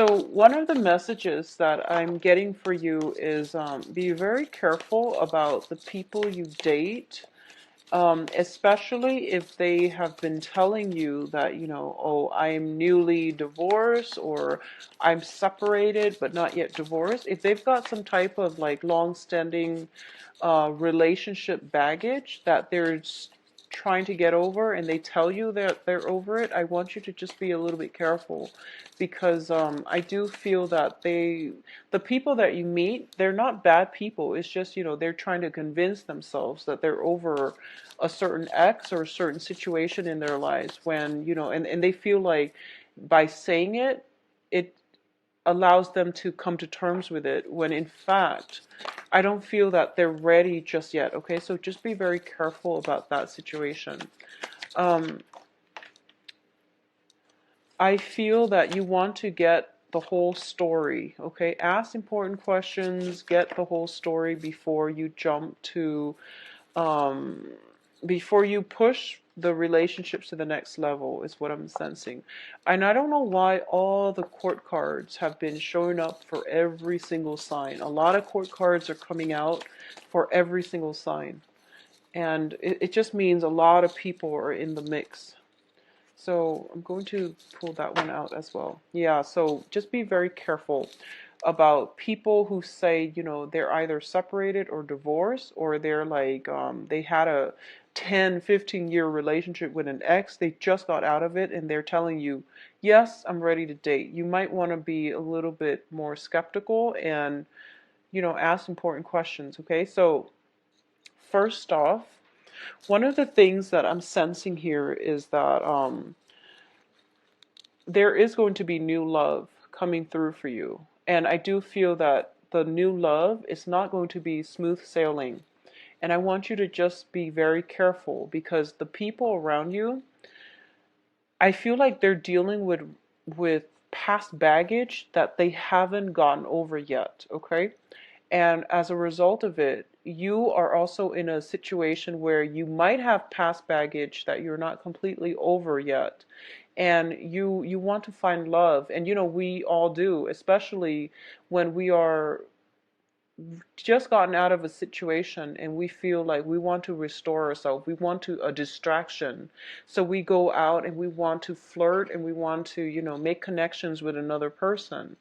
So one of the messages that I'm getting for you is be very careful about the people you date, especially if they have been telling you that, oh, I'm newly divorced or I'm separated but not yet divorced. If they've got some type of like long-standing relationship baggage that they're trying to get over and they tell you that they're over it, I want you to just be a little bit careful because I do feel that the people that you meet, they're not bad people. It's just, they're trying to convince themselves that they're over a certain ex or a certain situation in their lives when, and they feel like by saying it, it allows them to come to terms with it when in fact I don't feel that they're ready just yet. Okay, so just be very careful about that situation. um, I feel that you want to get the whole story. Okay, ask important questions, get the whole story before you jump to um, before you push the relationships to the next level is what I'm sensing. And I don't know why all the court cards have been showing up for every single sign. A lot of court cards are coming out for every single sign. And it just means a lot of people are in the mix. So I'm going to pull that one out as well. Yeah, so just be very careful about people who say, they're either separated or divorced, or they're like, they had a 10, 15-year relationship with an ex, they just got out of it, and they're telling you, yes, I'm ready to date. You might want to be a little bit more skeptical and, ask important questions, okay? So first off, one of the things that I'm sensing here is that there is going to be new love coming through for you. And I do feel that the new love is not going to be smooth sailing. And I want you to just be very careful because the people around you, I feel like they're dealing with past baggage that they haven't gotten over yet, okay? And as a result of it, you are also in a situation where you might have past baggage that you're not completely over yet. And you want to find love. And we all do, especially when we are just gotten out of a situation and we feel like we want to restore ourselves. We want to a distraction. So we go out and we want to flirt and we want to, make connections with another person.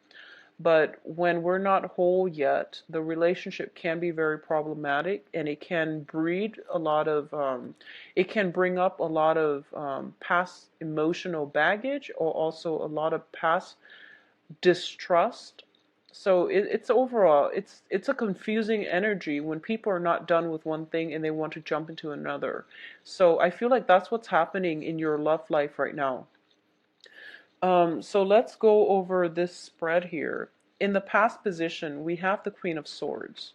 But when we're not whole yet, the relationship can be very problematic and it can breed a lot of, it can bring up a lot of past emotional baggage or also a lot of past distrust. So it's overall, it's a confusing energy when people are not done with one thing and they want to jump into another. So I feel like that's what's happening in your love life right now. So let's go over this spread here. In the past position, we have the Queen of Swords.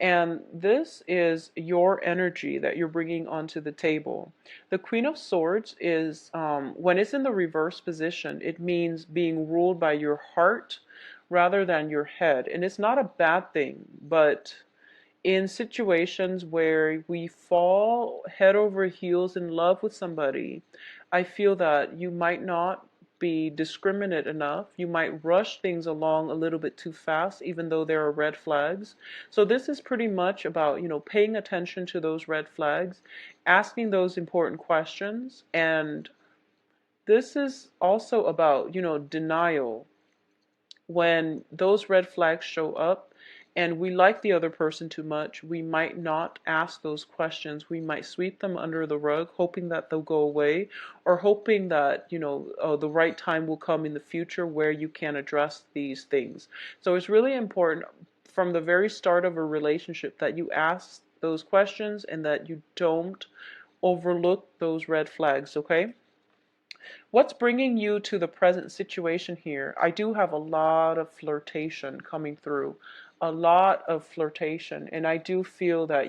And this is your energy that you're bringing onto the table. The Queen of Swords is, when it's in the reverse position, it means being ruled by your heart rather than your head. And it's not a bad thing, but in situations where we fall head over heels in love with somebody, I feel that you might not be discriminate enough. You might rush things along a little bit too fast, even though there are red flags. So this is pretty much about, paying attention to those red flags, asking those important questions. And this is also about, denial. When those red flags show up and we like the other person too much, we might not ask those questions. We might sweep them under the rug, hoping that they'll go away, or hoping that, the right time will come in the future where you can address these things. So it's really important from the very start of a relationship that you ask those questions and that you don't overlook those red flags, okay? What's bringing you to the present situation here? I do have a lot of flirtation coming through, a lot of flirtation, and I do feel that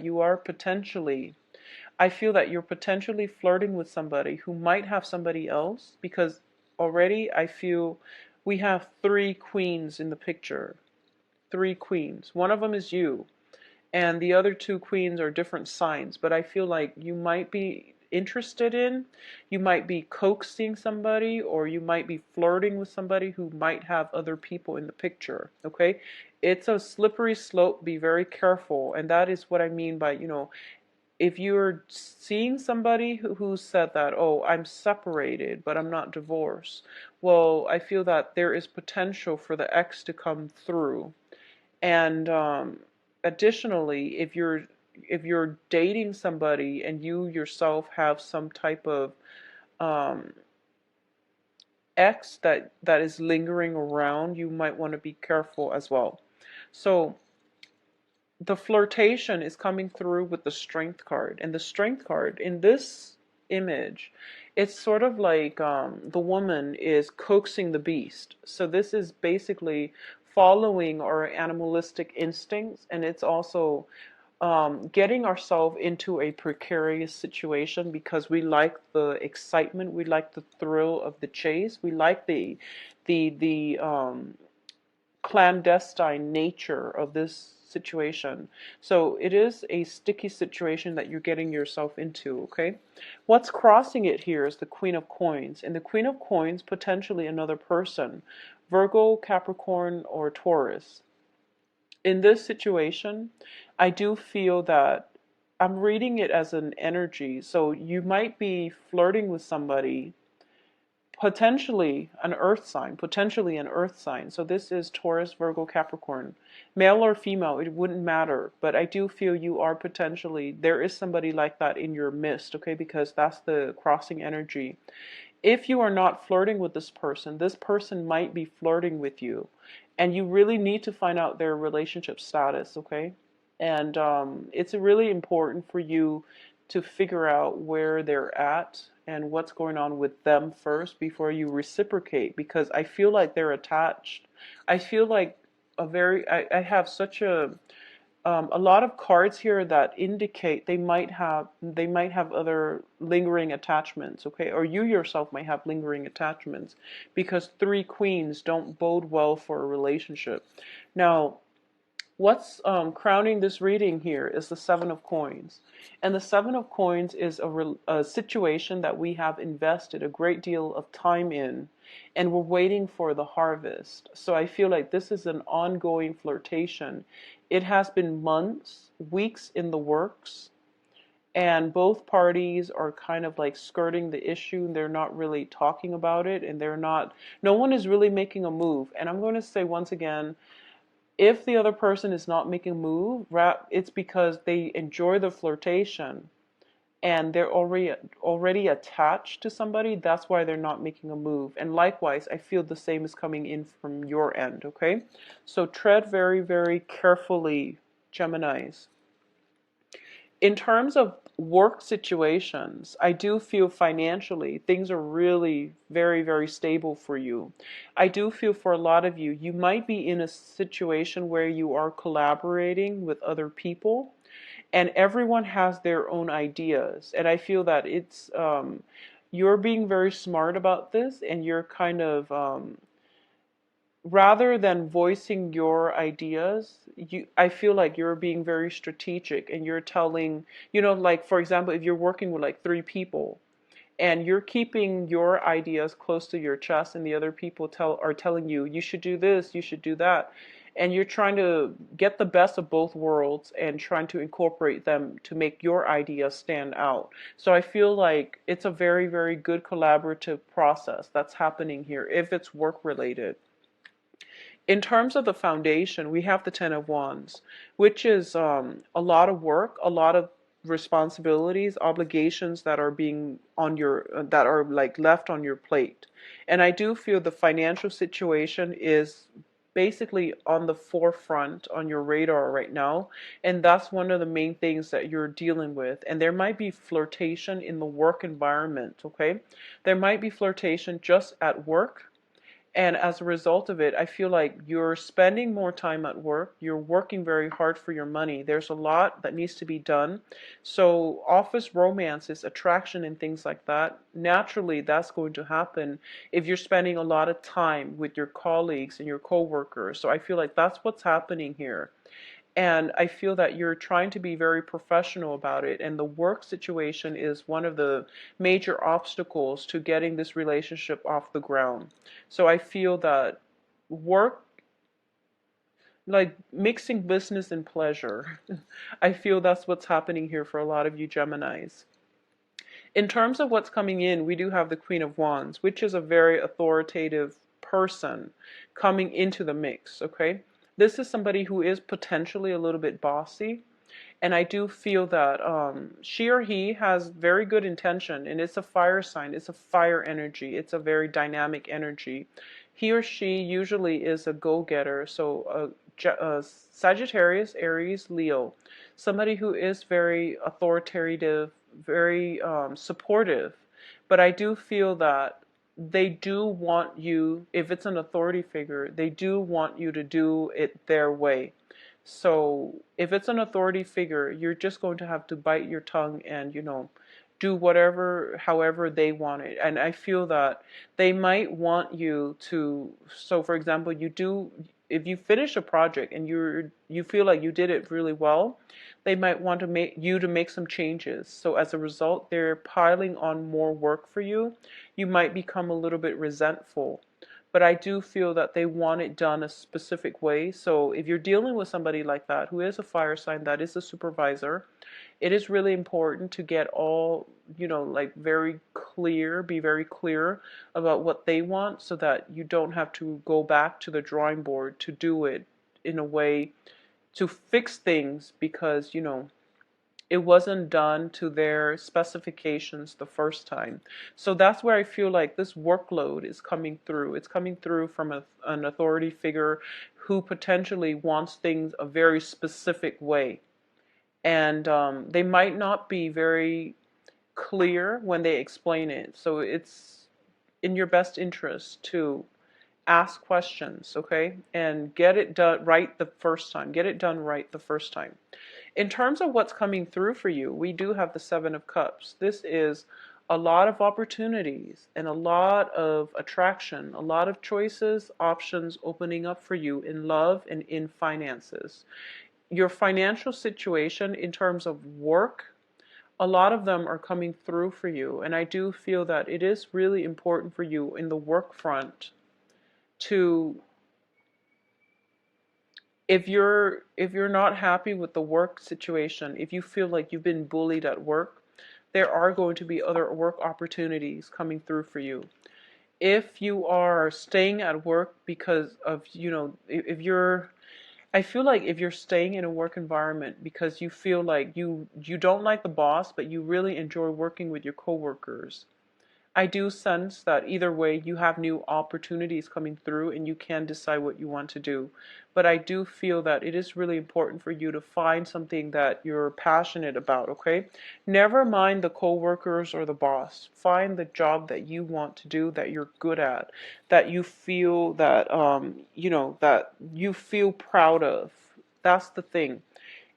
I feel that you're potentially flirting with somebody who might have somebody else because already I feel we have three queens in the picture. Three queens. One of them is you, and the other two queens are different signs, but I feel like you might be interested in. You might be coaxing somebody, or you might be flirting with somebody who might have other people in the picture, okay? It's a slippery slope. Be very careful. And that is what I mean by, if you're seeing somebody who said that, oh, I'm separated, but I'm not divorced, well, I feel that there is potential for the ex to come through. And additionally, if you're dating somebody and you yourself have some type of um, ex that is lingering around, you might want to be careful as well. So the flirtation is coming through with the strength card. And the strength card in this image, it's sort of like the woman is coaxing the beast. So this is basically following our animalistic instincts, and it's also getting ourselves into a precarious situation because we like the excitement, we like the thrill of the chase, we like the clandestine nature of this situation. So it is a sticky situation that you're getting yourself into, okay? What's crossing it here is the Queen of Coins. And the Queen of Coins, potentially another person, Virgo, Capricorn, or Taurus. In this situation, I do feel that I'm reading it as an energy. So you might be flirting with somebody, potentially an earth sign, potentially an earth sign. So this is Taurus, Virgo, Capricorn. Male or female, it wouldn't matter. But I do feel you are potentially, there is somebody like that in your midst, okay? Because that's the crossing energy. If you are not flirting with this person might be flirting with you. And you really need to find out their relationship status, okay? And it's really important for you to figure out where they're at and what's going on with them first before you reciprocate, because I feel like they're attached. I feel like I have such a lot of cards here that indicate they might have other lingering attachments, okay? Or you yourself might have lingering attachments, because three queens don't bode well for a relationship. Now, what's crowning this reading here is the Seven of Coins. And the Seven of Coins is a situation that we have invested a great deal of time in, and we're waiting for the harvest. So I feel like this is an ongoing flirtation. It has been months, weeks in the works, and both parties are kind of like skirting the issue. They're not really talking about it, and no one is really making a move. And I'm going to say once again, if the other person is not making a move, it's because they enjoy the flirtation and they're already attached to somebody. That's why they're not making a move. And likewise, I feel the same is coming in from your end, okay? So tread very, very carefully, Geminis. In terms of work situations, I do feel financially things are really very, very stable for you. I do feel for a lot of you, you might be in a situation where you are collaborating with other people and everyone has their own ideas. And I feel that you're being very smart about this, and you're kind of rather than voicing your ideas, I feel like you're being very strategic, and you're telling, like for example, if you're working with like three people and you're keeping your ideas close to your chest, and the other people are telling you, you should do this, you should do that, and you're trying to get the best of both worlds and trying to incorporate them to make your idea stand out. So I feel like it's a very, very good collaborative process that's happening here if it's work related. In terms of the foundation, we have the Ten of Wands, which is a lot of work, a lot of responsibilities, obligations that are being that are like left on your plate. And I do feel the financial situation is basically on the forefront on your radar right now, and that's one of the main things that you're dealing with. And there might be flirtation in the work environment, okay? There might be flirtation just at work, and as a result of it, I feel like you're spending more time at work. You're working very hard for your money. There's a lot that needs to be done. So office romances, attraction, and things like that, naturally that's going to happen if you're spending a lot of time with your colleagues and your coworkers. So I feel like that's what's happening here. And I feel that you're trying to be very professional about it. And the work situation is one of the major obstacles to getting this relationship off the ground. So I feel that work, like mixing business and pleasure, I feel that's what's happening here for a lot of you Geminis. In terms of what's coming in, we do have the Queen of Wands, which is a very authoritative person coming into the mix, okay? This is somebody who is potentially a little bit bossy, and I do feel that she or he has very good intention, and it's a fire sign, it's a fire energy, it's a very dynamic energy. He or she usually is a go-getter, so Sagittarius, Aries, Leo, somebody who is very authoritative, very supportive. But I do feel that they do want you, if it's an authority figure, they do want you to do it their way. So if it's an authority figure, you're just going to have to bite your tongue and, do whatever, however they want it. And I feel that they might want you to, so for example, if you finish a project and you feel like you did it really well, they might want to make some changes. So as a result, they're piling on more work for you. You might become a little bit resentful. But I do feel that they want it done a specific way. So if you're dealing with somebody like that, who is a fire sign, that is a supervisor, it is really important to get all, like very clear, be very clear about what they want so that you don't have to go back to the drawing board to do it in a way to fix things because, it wasn't done to their specifications the first time. So that's where I feel like this workload is coming through. It's coming through from an authority figure who potentially wants things a very specific way. And they might not be very clear when they explain it. So it's in your best interest to ask questions, okay? And get it done right the first time. Get it done right the first time. In terms of what's coming through for you, we do have the Seven of Cups. This is a lot of opportunities and a lot of attraction, a lot of choices, options opening up for you in love and in finances. Your financial situation in terms of work, a lot of them are coming through for you. And I do feel that it is really important for you in the work front to, if you're not happy with the work situation, if you feel like you've been bullied at work, there are going to be other work opportunities coming through for you. If you are staying at work because of, I feel like if you're staying in a work environment because you feel like you don't like the boss, but you really enjoy working with your coworkers, I do sense that either way you have new opportunities coming through and you can decide what you want to do. But I do feel that it is really important for you to find something that you're passionate about, okay? Never mind the coworkers or the boss. Find the job that you want to do, that you're good at, that you feel that that you feel proud of. That's the thing.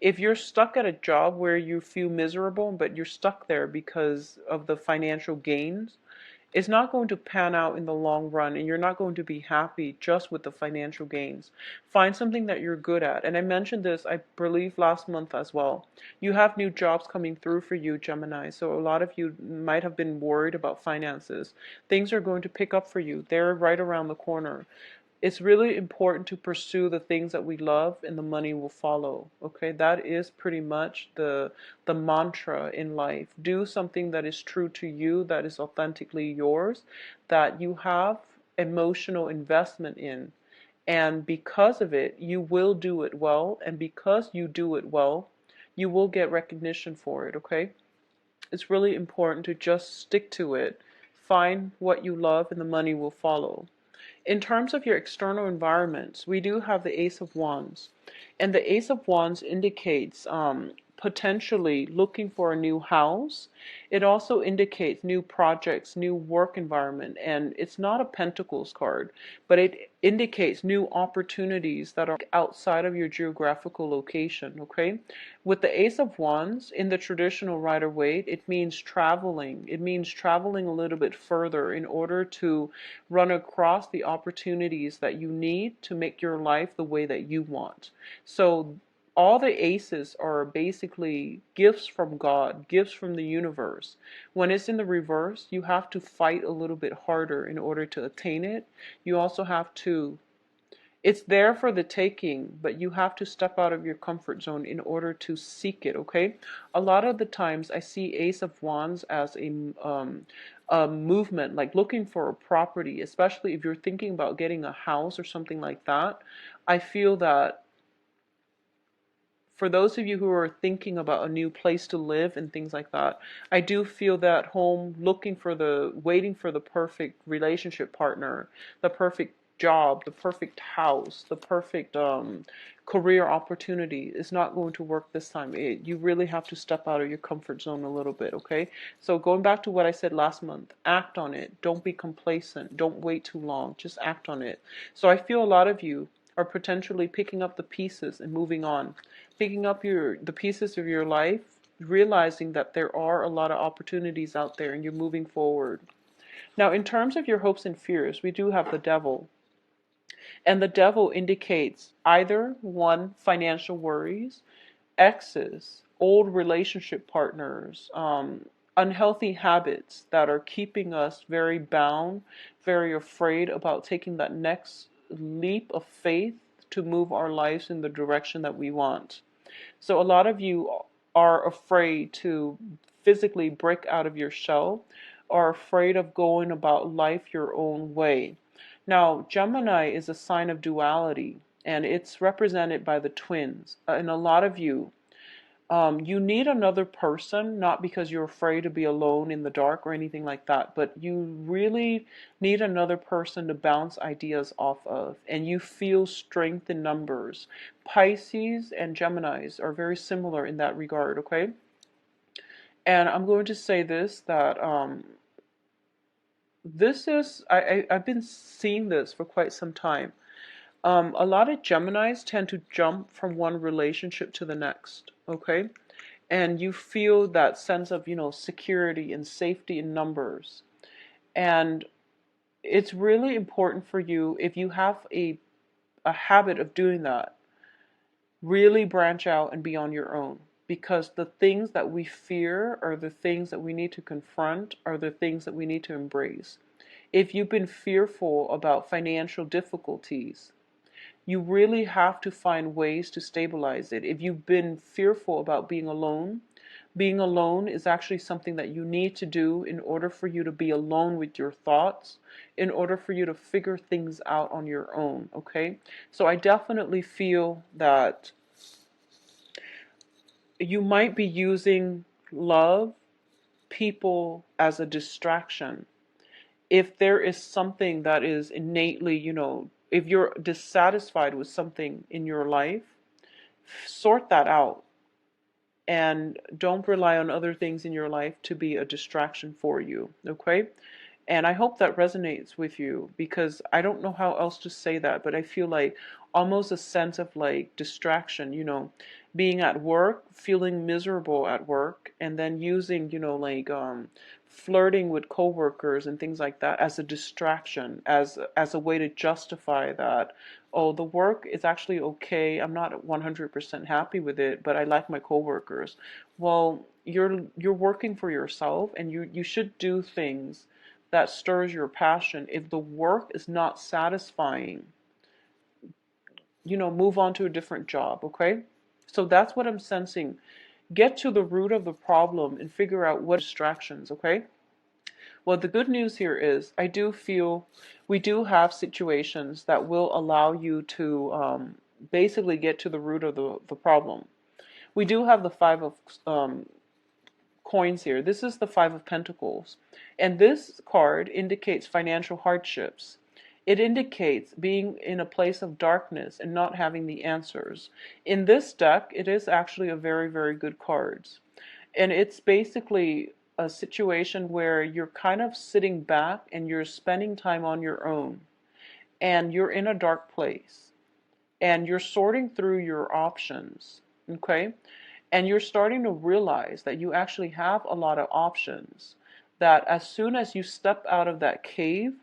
If you're stuck at a job where you feel miserable, but you're stuck there because of the financial gains, it's not going to pan out in the long run, and you're not going to be happy just with the financial gains. Find something that you're good at. And I mentioned this, I believe, last month as well. You have new jobs coming through for you, Gemini. So a lot of you might have been worried about finances. Things are going to pick up for you. They're right around the corner. It's really important to pursue the things that we love and the money will follow. Okay, that is pretty much the mantra in life. Do something that is true to you, that is authentically yours, that you have emotional investment in. And because of it, you will do it well. And because you do it well, you will get recognition for it, okay? It's really important to just stick to it. Find what you love and the money will follow. In terms of your external environments, we do have the Ace of Wands. And the Ace of Wands indicates potentially looking for a new house. It also indicates new projects, new work environment. And it's not a Pentacles card, but it indicates new opportunities that are outside of your geographical location, okay? With the Ace of Wands, in the traditional Rider-Waite, it means traveling. It means traveling a little bit further in order to run across the opportunities that you need to make your life the way that you want. So all the aces are basically gifts from God, gifts from the universe. When it's in the reverse, you have to fight a little bit harder in order to attain it. You also have to, it's there for the taking, but you have to step out of your comfort zone in order to seek it, okay? A lot of the times I see Ace of Wands as a movement, like looking for a property, especially if you're thinking about getting a house or something like that. I feel that for those of you who are thinking about a new place to live and things like that, I do feel that home, waiting for the perfect relationship partner, the perfect job, the perfect house, the perfect career opportunity is not going to work this time. You really have to step out of your comfort zone a little bit, okay? So going back to what I said last month, act on it. Don't be complacent. Don't wait too long. Just act on it. So I feel a lot of you are potentially picking up the pieces and moving on, picking up the pieces of your life, realizing that there are a lot of opportunities out there and you're moving forward. Now, in terms of your hopes and fears, we do have the devil. And the devil indicates either one, financial worries, exes, old relationship partners, unhealthy habits that are keeping us very bound, very afraid about taking that next leap of faith to move our lives in the direction that we want. So a lot of you are afraid to physically break out of your shell, are afraid of going about life your own way. Now, Gemini is a sign of duality, and it's represented by the twins. And a lot of you, you need another person, not because you're afraid to be alone in the dark or anything like that, but you really need another person to bounce ideas off of, and you feel strength in numbers. Pisces and Geminis are very similar in that regard, okay? And I'm going to say this, that I've been seeing this for quite some time. A lot of Geminis tend to jump from one relationship to the next, okay? And you feel that sense of, security and safety in numbers. And it's really important for you, if you have a habit of doing that, really branch out and be on your own. Because the things that we fear are the things that we need to confront, are the things that we need to embrace. If you've been fearful about financial difficulties, you really have to find ways to stabilize it. If you've been fearful about being alone is actually something that you need to do in order for you to be alone with your thoughts, in order for you to figure things out on your own, okay? So I definitely feel that you might be using love, people as a distraction. If there is something that is innately, if you're dissatisfied with something in your life, sort that out. And don't rely on other things in your life to be a distraction for you, okay? And I hope that resonates with you, because I don't know how else to say that, but I feel like almost a sense of like distraction, being at work, feeling miserable at work, and then using, flirting with coworkers and things like that as a distraction, as a way to justify that, oh, the work is actually okay. I'm not 100% happy with it, but I like my coworkers. Well, you're working for yourself, and you should do things that stirs your passion. If the work is not satisfying, move on to a different job, okay? So that's what I'm sensing. Get to the root of the problem and figure out what distractions, okay? Well, the good news here is I do feel we do have situations that will allow you to basically get to the root of the problem. We do have the Five of coins here. This is the Five of Pentacles. And this card indicates financial hardships. It indicates being in a place of darkness and not having the answers. In this deck, it is actually a very, very good card. And it's basically a situation where you're kind of sitting back and you're spending time on your own. And you're in a dark place. And you're sorting through your options. Okay? And you're starting to realize that you actually have a lot of options. That as soon as you step out of that cave,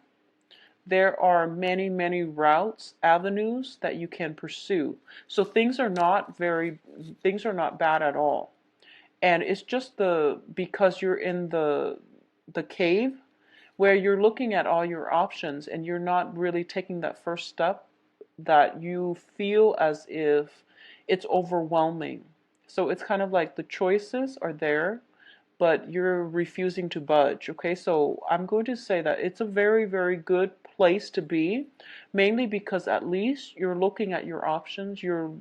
there are many, many routes, avenues that you can pursue. So things are not bad at all. And it's just because you're in the cave where you're looking at all your options and you're not really taking that first step, that you feel as if it's overwhelming. So it's kind of like the choices are there, but you're refusing to budge. Okay, so I'm going to say that it's a very, very good place to be, mainly because at least you're looking at your options, you're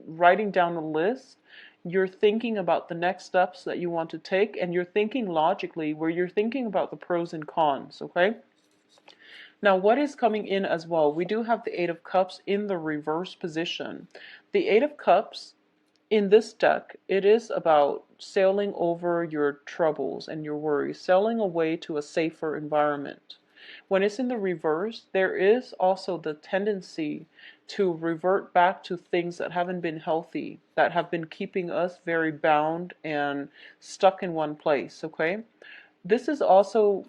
writing down a list, you're thinking about the next steps that you want to take, and you're thinking logically, where you're thinking about the pros and cons. Okay, now what is coming in as well? We do have the Eight of Cups in the reverse position. The Eight of Cups in this deck, it is about sailing over your troubles and your worries, sailing away to a safer environment. When it's in the reverse, there is also the tendency to revert back to things that haven't been healthy, that have been keeping us very bound and stuck in one place, okay? This is also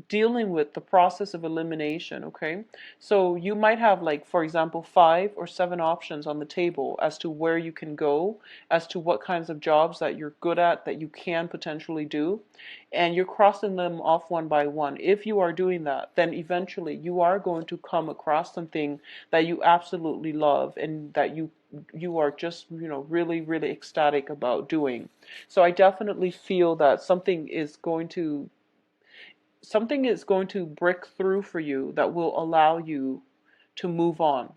dealing with the process of elimination. Okay, so you might have, like, for example, 5 or 7 options on the table as to where you can go, as to what kinds of jobs that you're good at, that you can potentially do, and you're crossing them off one by one. If you are doing that, then eventually you are going to come across something that you absolutely love and that you are just, really, really ecstatic about doing. So I definitely feel that something is going to break through for you that will allow you to move on.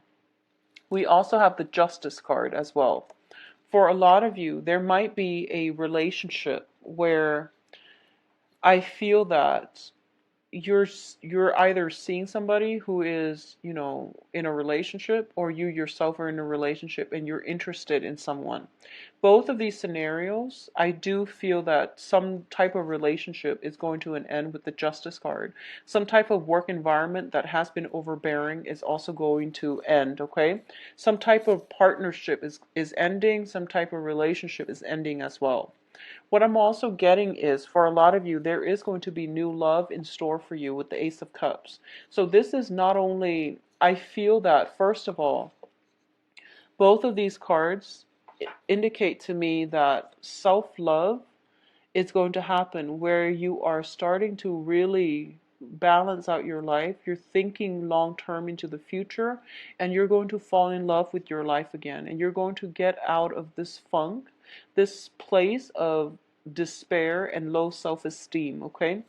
We also have the Justice card as well. For a lot of you, there might be a relationship where I feel that you're you're either seeing somebody who is, in a relationship, or you yourself are in a relationship and you're interested in someone. Both of these scenarios, I do feel that some type of relationship is going to an end with the Justice card. Some type of work environment that has been overbearing is also going to end, okay? Some type of partnership is ending, some type of relationship is ending as well. What I'm also getting is, for a lot of you, there is going to be new love in store for you with the Ace of Cups. So this is not only, I feel that, first of all, both of these cards indicate to me that self-love is going to happen, where you are starting to really balance out your life. You're thinking long term into the future, and you're going to fall in love with your life again, and you're going to get out of this funk, this place of despair and low self-esteem. Okay,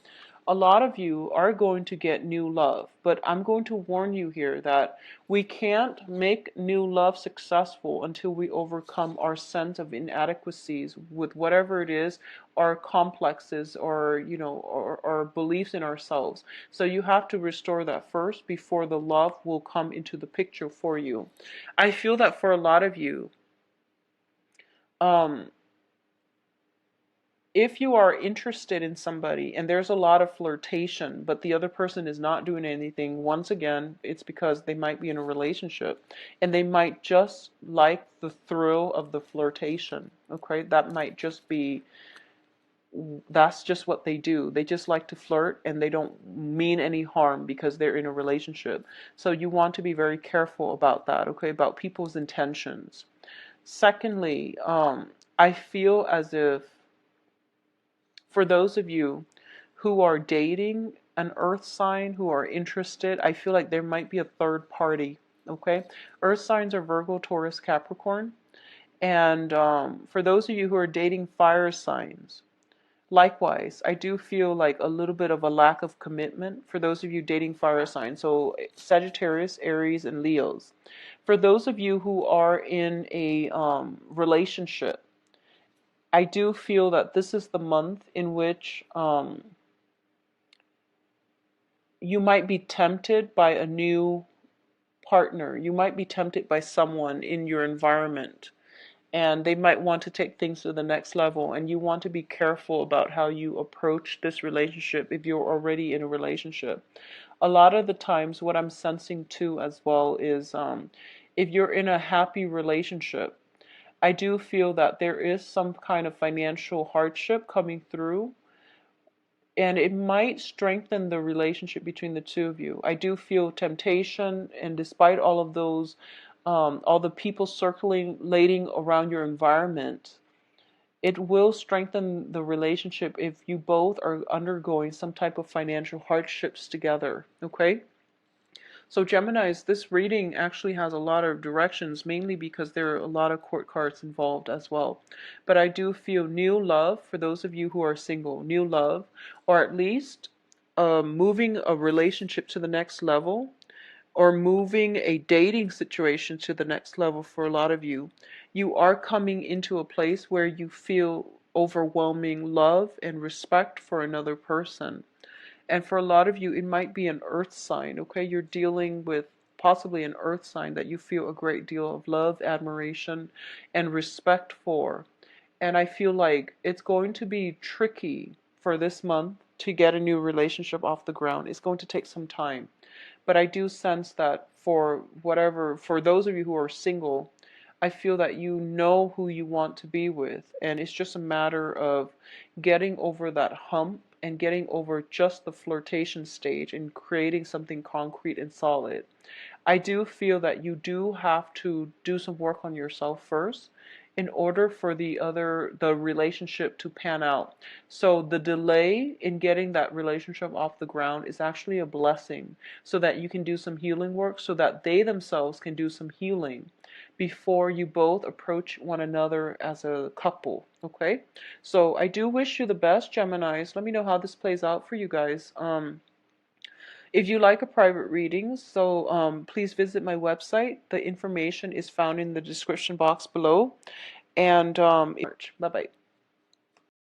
a lot of you are going to get new love, but I'm going to warn you here that we can't make new love successful until we overcome our sense of inadequacies with whatever it is, our complexes, or or beliefs in ourselves. So you have to restore that first before the love will come into the picture for you. I feel that for a lot of you, um, if you are interested in somebody and there's a lot of flirtation, but the other person is not doing anything, once again, it's because they might be in a relationship and they might just like the thrill of the flirtation. Okay, that's just what they do. They just like to flirt and they don't mean any harm because they're in a relationship. So you want to be very careful about that, okay, about people's intentions. Secondly, I feel as if, for those of you who are dating an earth sign, who are interested, I feel like there might be a third party. Okay, earth signs are Virgo, Taurus, Capricorn. And for those of you who are dating fire signs, likewise, I do feel like a little bit of a lack of commitment for those of you dating fire signs. So Sagittarius, Aries, and Leos. For those of you who are in a relationship, I do feel that this is the month in which you might be tempted by a new partner. You might be tempted by someone in your environment, and they might want to take things to the next level, and you want to be careful about how you approach this relationship if you're already in a relationship. A lot of the times, what I'm sensing too as well is, if you're in a happy relationship, I do feel that there is some kind of financial hardship coming through, and it might strengthen the relationship between the two of you. I do feel temptation, and despite all of those, all the people circulating around your environment, it will strengthen the relationship if you both are undergoing some type of financial hardships together. Okay? So Geminis, this reading actually has a lot of directions, mainly because there are a lot of court cards involved as well. But I do feel new love for those of you who are single, new love, or at least moving a relationship to the next level, or moving a dating situation to the next level for a lot of you. You are coming into a place where you feel overwhelming love and respect for another person. And for a lot of you, it might be an earth sign, okay? You're dealing with possibly an earth sign that you feel a great deal of love, admiration, and respect for. And I feel like it's going to be tricky for this month to get a new relationship off the ground. It's going to take some time. But I do sense that for those of you who are single, I feel that you know who you want to be with. And it's just a matter of getting over that hump and getting over just the flirtation stage and creating something concrete and solid. I do feel that you do have to do some work on yourself first in order for the relationship to pan out. So the delay in getting that relationship off the ground is actually a blessing, so that you can do some healing work, so that they themselves can do some healing before you both approach one another as a couple. Okay? So I do wish you the best, Geminis. Let me know how this plays out for you guys. If you like a private reading, please visit my website. The information is found in the description box below. And bye bye.